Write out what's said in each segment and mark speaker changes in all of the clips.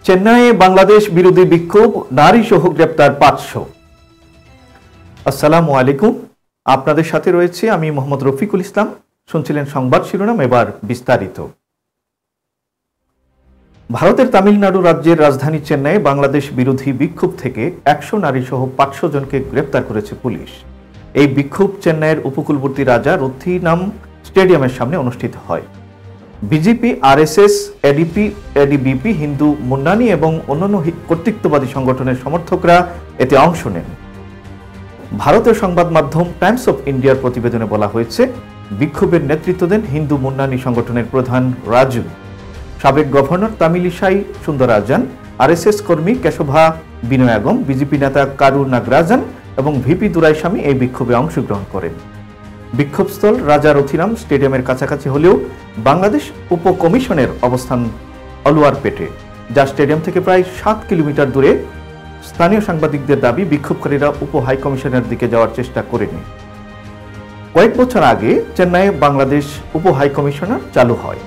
Speaker 1: চেন্নাইয়ে বাংলাদেশ বিরোধী বিক্ষোভ, নারী সহ গ্রেপ্তার 500। আসসালামু আলাইকুম, আপনাদের সাথে রয়েছে আমি মোহাম্মদ রফিকুল ইসলাম। শুনছিলেন সংবাদ শিরোনাম, এবার বিস্তারিত। ভারতের তামিলনাড়ু রাজ্যের রাজধানী চেন্নাইয়ে বাংলাদেশ বিরোধী বিক্ষোভ থেকে 100 নারী সহ 500 জনকে গ্রেপ্তার করেছে পুলিশ। এই বিক্ষোভ চেন্নাইয়ের উপকূলবর্তী রাজা রথীনাম স্টেডিয়ামের সামনে অনুষ্ঠিত হয়। বিজেপি, আরএসএস, এডিবিপি, হিন্দু মুন্নানি এবং অন্যান্য কর্তৃত্ববাদী সংগঠনের সমর্থকরা এতে অংশ নেন। ভারতের সংবাদ মাধ্যম টাইমস অফ ইন্ডিয়ার প্রতিবেদনে বলা হয়েছে, বিক্ষোভের নেতৃত্ব দেন হিন্দু মুন্নানি সংগঠনের প্রধান রাজু, সাবেক গভর্নর তামিলিসাই সুন্দরাজান, আরএসএস কর্মী কেশভা বিনয়াগম, বিজেপি নেতা কারু নাগরাজান এবং ভিপি দুরাইস্বামী এই বিক্ষোভে অংশগ্রহণ করেন। বিক্ষোভস্থল রাজা রথীনাম স্টেডিয়ামের কাছাকাছি হলেও বাংলাদেশ উপকমিশনের অবস্থান অলুয়ারপেটে, যা স্টেডিয়াম থেকে প্রায় 7 কিলোমিটার দূরে। স্থানীয় সাংবাদিকদের দাবি, বিক্ষোভকারীরা উপ হাইকমিশনের দিকে যাওয়ার চেষ্টা করেনি। কয়েক বছর আগে চেন্নাইয়ে বাংলাদেশ উপ হাইকমিশনার চালু হয়।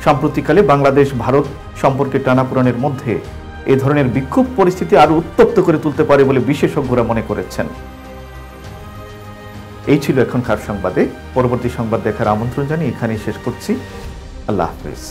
Speaker 1: সাম্প্রতিককালে বাংলাদেশ ভারত সম্পর্কে টানাপোড়েনের মধ্যে এ ধরনের বিক্ষোভ পরিস্থিতি আরো উত্তপ্ত করে তুলতে পারে বলে বিশেষজ্ঞরা মনে করেছেন। এই ছিল এখনকার সংবাদে। পরবর্তী সংবাদ দেখার আমন্ত্রণ জানিয়ে এখানেই শেষ করছি। আল্লাহ হাফেজ।